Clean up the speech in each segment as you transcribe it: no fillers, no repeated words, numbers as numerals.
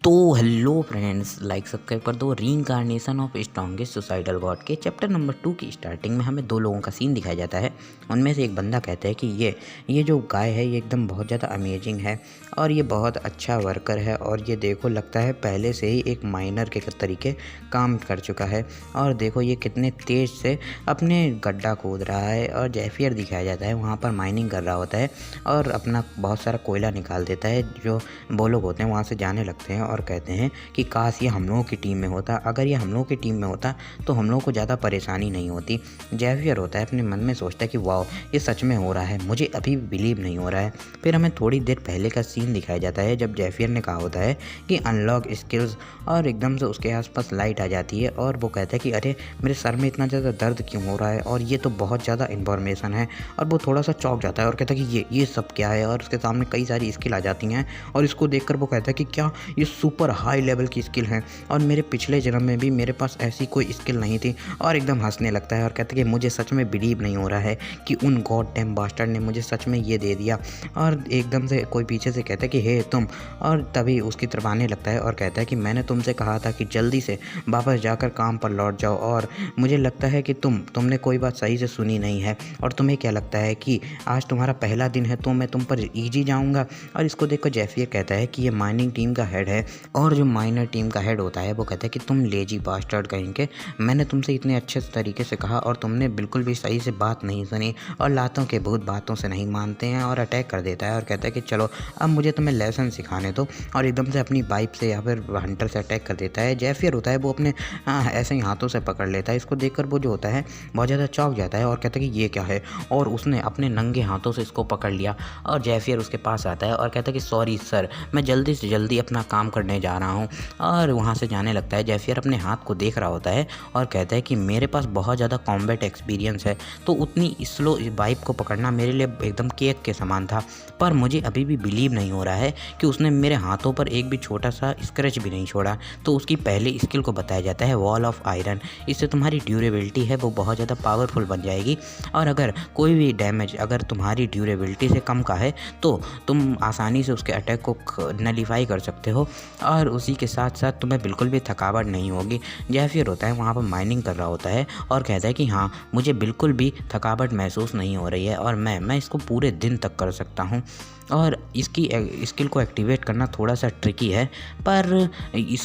तो hello friends, like subscribe कर दो। Reincarnation of strongest suicidal God के चैप्टर नंबर 2 की स्टार्टिंग में हमें दो लोगों का सीन दिखाया जाता है। उनमें से एक बंदा कहता है कि ये जो गाय है ये एकदम बहुत ज़्यादा अमेजिंग है और ये बहुत अच्छा वर्कर है और ये देखो लगता है पहले से ही एक माइनर के तरीके काम कर चुका है और देखो ये कितने तेज़ से अपने गड्ढा खोद रहा है। और जेफियर दिखाया जाता है वहाँ पर माइनिंग कर रहा होता है और अपना बहुत सारा कोयला निकाल देता है। जो वो लोग होते हैं वहाँ से जाने लगते हैं और कहते हैं कि काश ये हम लोगों की टीम में होता। अगर ये हम लोगों की टीम में होता तो हम लोगों को ज़्यादा परेशानी नहीं होती। जेवियर होता है अपने मन में सोचता है कि वाह ये सच में हो रहा है, मुझे अभी भी बिलीव नहीं हो रहा है। फिर हमें थोड़ी देर पहले का सीन दिखाया जाता है जब जेवियर ने कहा होता है कि अनलॉक स्किल्स और एकदम से उसके आसपास लाइट आ जाती है और वो कहता है कि अरे मेरे सर में इतना ज़्यादा दर्द क्यों हो रहा है और ये तो बहुत ज़्यादा इन्फॉर्मेशन है। और वो थोड़ा सा चौंक जाता है और कहता है कि ये सब क्या है। और उसके सामने कई सारी स्किल आ जाती हैं और इसको देखकर वो कहता है कि क्या ये सुपर हाई लेवल की स्किल है और मेरे पिछले जन्म में भी मेरे पास ऐसी कोई स्किल नहीं थी। और एकदम हंसने लगता है और कहता है कि मुझे सच में बिलीव नहीं हो रहा है कि उन गॉड डैम बास्टर्ड ने मुझे सच में ये दे दिया। और एकदम से कोई पीछे से कहता है कि हे तुम, और तभी उसकी तरफ आने लगता है और कहता है कि मैंने तुमसे कहा था कि जल्दी से वापस जाकर काम पर लौट जाओ और मुझे लगता है कि तुमने कोई बात सही से सुनी नहीं है। और तुम्हें क्या लगता है कि आज तुम्हारा पहला दिन है तो मैं तुम पर ईजी जाऊँगा। और इसको देखकर जेफियर कहता है कि ये माइनिंग टीम का हेड है और जो माइनर टीम का हेड होता है वो कहता है कि तुम लेजी बास्टर्ड कहेंगे, मैंने तुमसे इतने अच्छे तरीके से कहा और तुमने बिल्कुल भी सही से बात नहीं सुनी। और लातों के भूत बातों से नहीं मानते हैं और अटैक कर देता है और कहता है कि चलो अब मुझे तुम्हें लेसन सिखाने दो। और एकदम से अपनी बाइक से या फिर हंटर से अटैक कर देता है। जेफियर होता है वो अपने ऐसे ही हाथों से पकड़ लेता है। इसको देखकर वो जो होता है बहुत ज़्यादा चौंक जाता है और कहता है कि ये क्या है। और उसने अपने नंगे हाथों से इसको पकड़ लिया और जेफियर उसके पास आता है और कहता है कि सॉरी सर, मैं जल्दी से जल्दी अपना काम करने जा रहा हूँ। और वहाँ से जाने लगता है। जेफियर अपने हाथ को देख रहा होता है और कहता है कि मेरे पास बहुत ज़्यादा कॉम्बैट एक्सपीरियंस है तो उतनी स्लो बाइक को पकड़ना मेरे लिए एकदम केक के समान था। पर मुझे अभी भी बिलीव नहीं हो रहा है कि उसने मेरे हाथों पर एक भी छोटा सा स्क्रैच भी नहीं छोड़ा। तो उसकी पहली स्किल को बताया जाता है वॉल ऑफ आयरन। इससे तुम्हारी ड्यूरेबिलिटी है वो बहुत ज़्यादा पावरफुल बन जाएगी और अगर कोई भी डैमेज अगर तुम्हारी ड्यूरेबिलिटी से कम का है तो तुम आसानी से उसके अटैक को नलीफाई कर सकते हो और उसी के साथ साथ तुम्हें बिल्कुल भी थकावट नहीं होगी। जेफियर होता है वहाँ पर माइनिंग कर रहा होता है और कहता है कि हाँ मुझे बिल्कुल भी थकावट महसूस नहीं हो रही है और मैं इसको पूरे दिन तक कर सकता हूँ। और इसकी स्किल को एक्टिवेट करना थोड़ा सा ट्रिकी है पर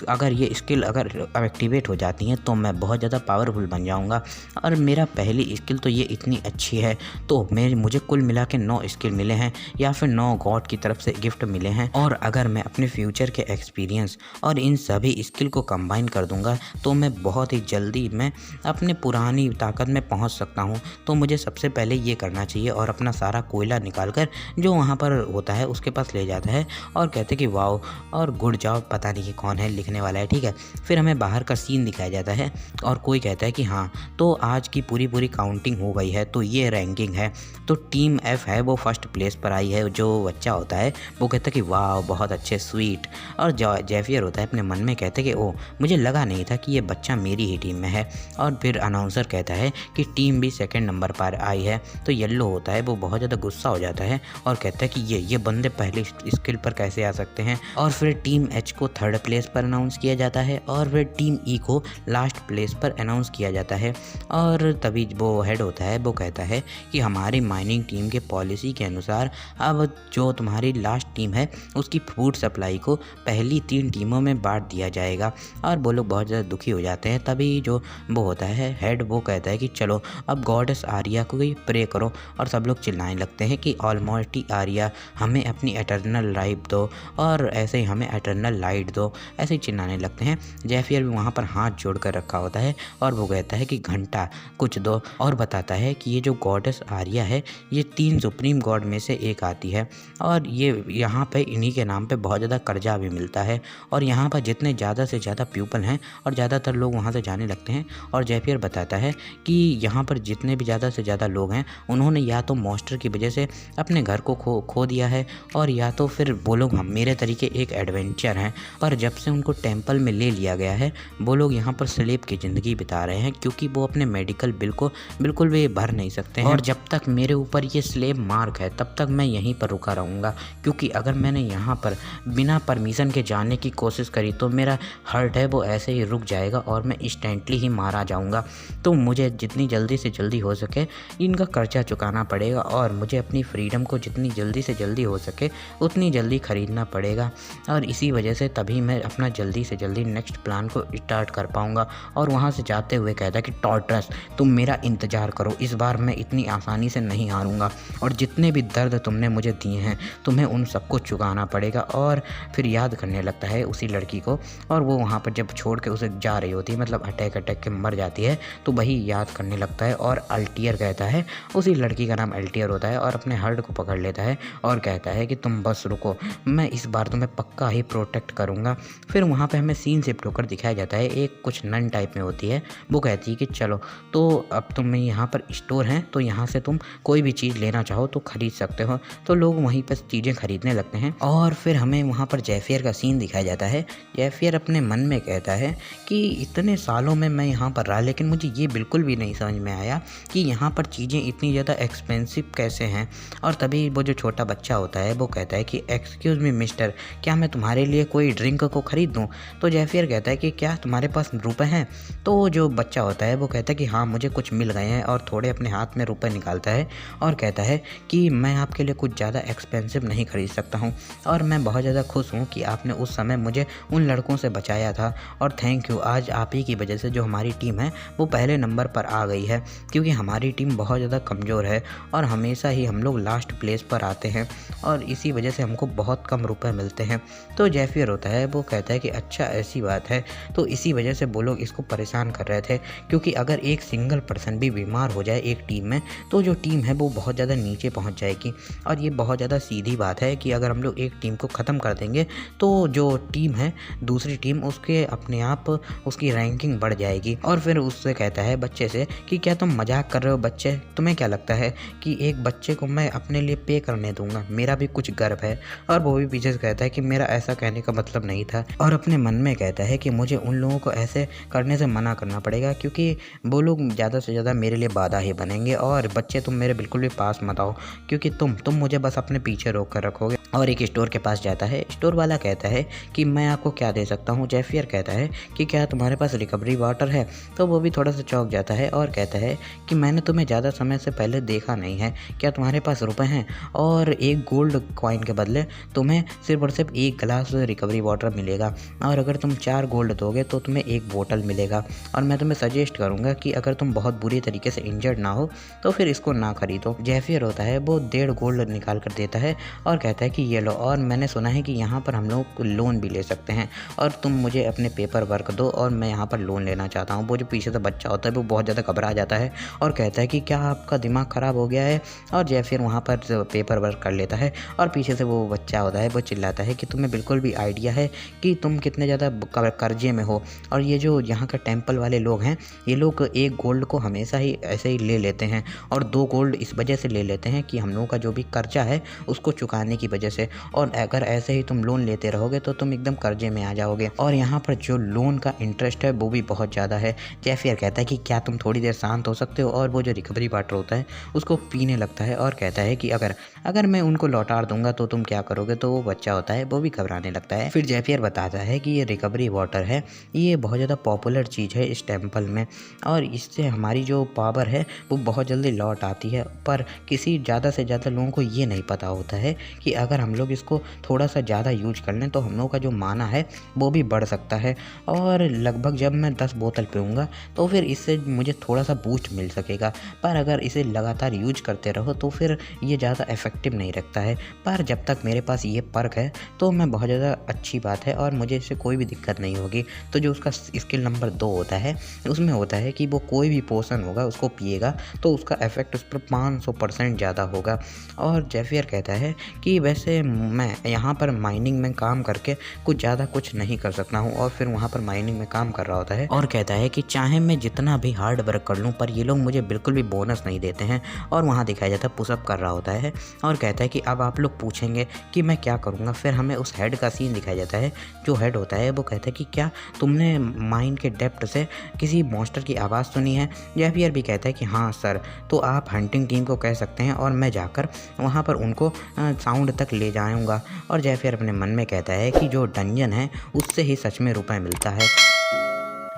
अगर ये स्किल अगर एक्टिवेट हो जाती हैं तो मैं बहुत ज़्यादा पावरफुल बन जाऊंगा। और मेरा पहली स्किल तो ये इतनी अच्छी है तो मुझे कुल मिला के 9 स्किल मिले हैं या फिर 9 गॉड की तरफ से गिफ्ट मिले हैं। और अगर मैं अपने फ्यूचर के एक्सपीरियंस और इन सभी स्किल को कंबाइन कर दूंगा तो मैं बहुत ही जल्दी मैं अपने पुरानी ताकत में पहुँच सकता हूँ। तो मुझे सबसे पहले ये करना चाहिए और अपना सारा कोयला निकाल कर जो वहाँ पर होता है उसके पास ले जाता है और कहते कि वाओ और गुड जॉब। पता नहीं कि कौन है लिखने वाला है, ठीक है। फिर हमें बाहर का सीन दिखाया जाता है और कोई कहता है कि हाँ तो आज की पूरी काउंटिंग हो गई है तो ये रैंकिंग है। तो टीम एफ है वो फर्स्ट प्लेस पर आई है। जो बच्चा होता है वो कहता है कि वाह बहुत अच्छे स्वीट। और जेफियर होता है अपने मन में कहते कि ओह मुझे लगा नहीं था कि ये बच्चा मेरी ही टीम में है। और फिर अनाउंसर कहता है कि टीम भी सेकेंड नंबर पर आई है। तो येलो होता है वो बहुत ज़्यादा गुस्सा हो जाता है और कहता है कि ये बंदे पहले स्किल पर कैसे आ सकते हैं। और फिर टीम एच को थर्ड प्लेस पर अनाउंस किया जाता है और फिर टीम ई को लास्ट प्लेस पर अनाउंस किया जाता है। और तभी वो हेड होता है वो कहता है कि हमारी माइनिंग टीम के पॉलिसी के अनुसार अब जो तुम्हारी लास्ट टीम है उसकी फूड सप्लाई को पहली 3 टीमों में बांट दिया जाएगा। और वो लोग बहुत ज़्यादा दुखी हो जाते हैं। तभी जो वो होता है हेड वो कहता है कि चलो अब गॉडेस आर्या को ही प्रे करो। और सब लोग चिल्लाने लगते हैं कि ऑलमाइटी आर्या हमें अपनी एटर्नल लाइफ दो और ऐसे ही हमें एटर्नल लाइट दो, ऐसे ही चिल्लाने लगते हैं। जेफियर भी वहाँ पर हाथ जोड़ कर रखा होता है और वो कहता है कि घंटा कुछ दो और बताता है कि ये जो गॉडेस आर्या है ये 3 सुप्रीम गॉड में से एक आती है और ये यहाँ पे इन्हीं के नाम पे बहुत ज़्यादा कर्जा भी मिलता है। और यहाँ पर जितने ज़्यादा से ज़्यादा पीपल हैं और ज़्यादातर लोग वहाँ से जाने लगते हैं। और जेफियर बताता है कि यहाँ पर जितने भी ज़्यादा से ज़्यादा लोग हैं उन्होंने या तो मॉन्स्टर की वजह से अपने घर को खो दिया लिया है और या तो फिर वो लोग हम मेरे तरीके एक एडवेंचर हैं, पर जब से उनको टेंपल में ले लिया गया है वो लोग यहाँ पर स्लेव की ज़िंदगी बिता रहे हैं, क्योंकि वो अपने मेडिकल बिल को बिल्कुल भी भर नहीं सकते हैं। और जब तक मेरे ऊपर ये स्लेव मार्क है तब तक मैं यहीं पर रुका रहूँगा, क्योंकि अगर मैंने यहाँ पर बिना परमिशन के जाने की कोशिश करी तो मेरा हार्ट है वो ऐसे ही रुक जाएगा और मैं इंस्टेंटली ही मारा जाऊँगा। तो मुझे जितनी जल्दी से जल्दी हो सके इनका कर्जा चुकाना पड़ेगा और मुझे अपनी फ्रीडम को जितनी जल्दी से जल्दी हो सके उतनी जल्दी ख़रीदना पड़ेगा। और इसी वजह से तभी मैं अपना जल्दी से जल्दी नेक्स्ट प्लान को स्टार्ट कर पाऊँगा। और वहाँ से जाते हुए कहता है कि टॉर्टस तुम मेरा इंतज़ार करो, इस बार मैं इतनी आसानी से नहीं हारूंगा और जितने भी दर्द तुमने मुझे दिए हैं तुम्हें उन सबको चुकाना पड़ेगा। और फिर याद करने लगता है उसी लड़की को, और वो वहाँ पर जब छोड़ के उसे जा रही होती है, मतलब अटैक के मर जाती है, तो वही याद करने लगता है। और अल्टियर कहता है, उसी लड़की का नाम अल्टियर होता है, और अपने हार्ट को पकड़ लेता है और कहता है कि तुम बस रुको, मैं इस बार तुम्हें पक्का ही प्रोटेक्ट करूँगा। फिर वहाँ पे हमें सीन शिफ्ट होकर दिखाया जाता है, एक कुछ नन टाइप में होती है, वो कहती है कि चलो तो अब तुम यहाँ पर स्टोर हैं तो यहाँ से तुम कोई भी चीज़ लेना चाहो तो ख़रीद सकते हो। तो लोग वहीं पर चीज़ें खरीदने लगते हैं। और फिर हमें वहाँ पर जैफियर का सीन दिखाया जाता है। जैफियर अपने मन में कहता है कि इतने सालों में मैं यहाँ पर रहा लेकिन मुझे ये बिल्कुल भी नहीं समझ में आया कि यहाँ पर चीज़ें इतनी ज़्यादा एक्सपेंसिव कैसे हैं। और तभी वो जो छोटा बच्चा होता है वो कहता है कि एक्सक्यूज़ मी मिस्टर, क्या मैं तुम्हारे लिए कोई ड्रिंक को ख़रीद दूँ? तो जैफियर कहता है कि क्या तुम्हारे पास रुपए हैं? तो जो बच्चा होता है वो कहता है कि हाँ मुझे कुछ मिल गए हैं, और थोड़े अपने हाथ में रुपए निकालता है और कहता है कि मैं आपके लिए कुछ ज़्यादा एक्सपेंसिव नहीं ख़रीद सकता हूँ, और मैं बहुत ज़्यादा खुश हूँ कि आपने उस समय मुझे उन लड़कों से बचाया था, और थैंक यू, आज आप ही की वजह से जो हमारी टीम है वो पहले नंबर पर आ गई है, क्योंकि हमारी टीम बहुत ज़्यादा कमज़ोर है और हमेशा ही हम लोग लास्ट प्लेस पर आते हैं और इसी वजह से हमको बहुत कम रुपए मिलते हैं। तो जैफियर होता है वो कहता है कि अच्छा ऐसी बात है। तो इसी वजह से वो लोग इसको परेशान कर रहे थे, क्योंकि अगर एक सिंगल पर्सन भी बीमार हो जाए एक टीम में तो जो टीम है वो बहुत ज़्यादा नीचे पहुंच जाएगी। और ये बहुत ज़्यादा सीधी बात है कि अगर हम लोग एक टीम को ख़त्म कर देंगे तो जो टीम है दूसरी टीम उसके अपने आप उसकी रैंकिंग बढ़ जाएगी। और फिर उससे कहता है बच्चे से कि क्या तुम मजाक कर रहे हो बच्चे, तुम्हें क्या लगता है कि एक बच्चे को मैं अपने लिए पे करने दूंगा? मेरा भी कुछ गर्व है। और वो भी पीछे से कहता है कि मेरा ऐसा कहने का मतलब नहीं था, और अपने मन में कहता है कि मुझे उन लोगों को ऐसे करने से मना करना पड़ेगा, क्योंकि वो लोग ज़्यादा से ज़्यादा मेरे लिए बाधा ही बनेंगे। और बच्चे तुम मेरे बिल्कुल भी पास मत आओ, क्योंकि तुम मुझे बस अपने पीछे रोक कर रखोगे। और एक स्टोर के पास जाता है। स्टोर वाला कहता है कि मैं आपको क्या दे सकता हूँ? जैफियर कहता है कि क्या तुम्हारे पास रिकवरी वाटर है? तो वो भी थोड़ा सा चौंक जाता है और कहता है कि मैंने तुम्हें ज़्यादा समय से पहले देखा नहीं है, क्या तुम्हारे पास रुपए हैं? और एक गोल्ड कॉइन के बदले तुम्हें सिर्फ और सिर्फ एक गिलास रिकवरी वाटर मिलेगा, और अगर तुम 4 गोल्ड दोगे तो तुम्हें एक बोतल मिलेगा। और मैं तुम्हें सजेस्ट करूँगा कि अगर तुम बहुत बुरी तरीके से इंजर्ड ना हो तो फिर इसको ना खरीदो। जैफियर होता है वो 1.5 गोल्ड निकाल कर देता है और कहता है कि ये लो, और मैंने सुना है कि यहाँ पर हम लोग लोन भी ले सकते हैं, और तुम मुझे अपने पेपर वर्क दो और मैं यहाँ पर लोन लेना चाहता हूँ। वो जो पीछे से बच्चा होता है वो बहुत ज़्यादा घबरा जाता है और कहता है कि क्या आपका दिमाग ख़राब हो गया है? और जैफियर वहाँ पर पेपर वर्क कर लेता है और पीछे से वो बच्चा होता है वो चिल्लाता है कि तुम्हें बिल्कुल भी आइडिया है कि तुम कितने ज़्यादा कर्जे में हो, और ये जो यहाँ का टेम्पल वाले लोग हैं ये लोग 1 गोल्ड को हमेशा ही ऐसे ही ले लेते हैं, और 2 गोल्ड इस वजह से ले लेते हैं कि हम लोगों का जो भी कर्जा है उसको चुकाने की वजह से, और अगर ऐसे ही तुम लोन लेते रहोगे तो तुम एकदम कर्जे में आ जाओगे, और यहाँ पर जो लोन का इंटरेस्ट है वो भी बहुत ज़्यादा है। जैफियर कहता है कि क्या तुम थोड़ी देर शांत हो सकते हो? और वो जो रिकवरी वाटर होता है उसको पीने लगता है और कहता है कि अगर मैं उनको लौटा दूंगा तो तुम क्या करोगे? तो वो बच्चा होता है वो भी घबराने लगता है। फिर जैफियर बताता है कि ये रिकवरी वाटर है, ये बहुत ज़्यादा पॉपुलर चीज़ है इस टेम्पल में, और इससे हमारी जो पावर है वो बहुत जल्दी लौट आती है। पर किसी ज़्यादा से ज़्यादा लोगों को ये नहीं पता होता है कि अगर हम लोग इसको थोड़ा सा ज़्यादा यूज कर लें तो हम लोगों का जो माना है वो भी बढ़ सकता है, और लगभग जब मैं 10 बोतल पीऊँगा तो फिर इससे मुझे थोड़ा सा बूस्ट मिल सकेगा। पर अगर इसे लगातार यूज करते रहो तो फिर ये ज़्यादा इफेक्टिव नहीं रखता है। पर जब तक मेरे पास ये पर्क है तो मैं बहुत ज़्यादा अच्छी बात है और मुझे इससे कोई भी दिक्कत नहीं होगी। तो जो उसका स्किल नंबर 2 होता है उसमें होता है कि वो कोई भी पोशन होगा उसको पिएगा तो उसका इफेक्ट उस पर 500% ज़्यादा होगा। और जैफियर कहता है कि वैसे से मैं यहाँ पर माइनिंग में काम करके कुछ नहीं कर सकता हूँ। और फिर वहाँ पर माइनिंग में काम कर रहा होता है और कहता है कि चाहे मैं जितना भी हार्ड वर्क कर लूँ पर ये लोग मुझे बिल्कुल भी बोनस नहीं देते हैं। और वहाँ दिखाया जाता है पुशअप कर रहा होता है और कहता है कि अब आप लोग पूछेंगे कि मैं क्या करूँगा। फिर हमें उस हेड का सीन दिखाया जाता है। जो हेड होता है वो कहता है कि क्या तुमने माइन के डेप्थ से किसी मॉन्स्टर की आवाज़ सुनी है? जेवियर भी कहता है कि हाँ सर, तो आप हंटिंग टीम को कह सकते हैं और मैं जाकर वहाँ पर उनको साउंड तक ले जाऊँगा। और जेवियर अपने मन में कहता है कि जो डंजन है उससे ही सच में रुपए मिलता है।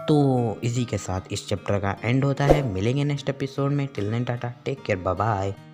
तो इसी के साथ इस चैप्टर का एंड होता है। मिलेंगे नेक्स्ट एपिसोड में। Till then tata, take care, bye bye.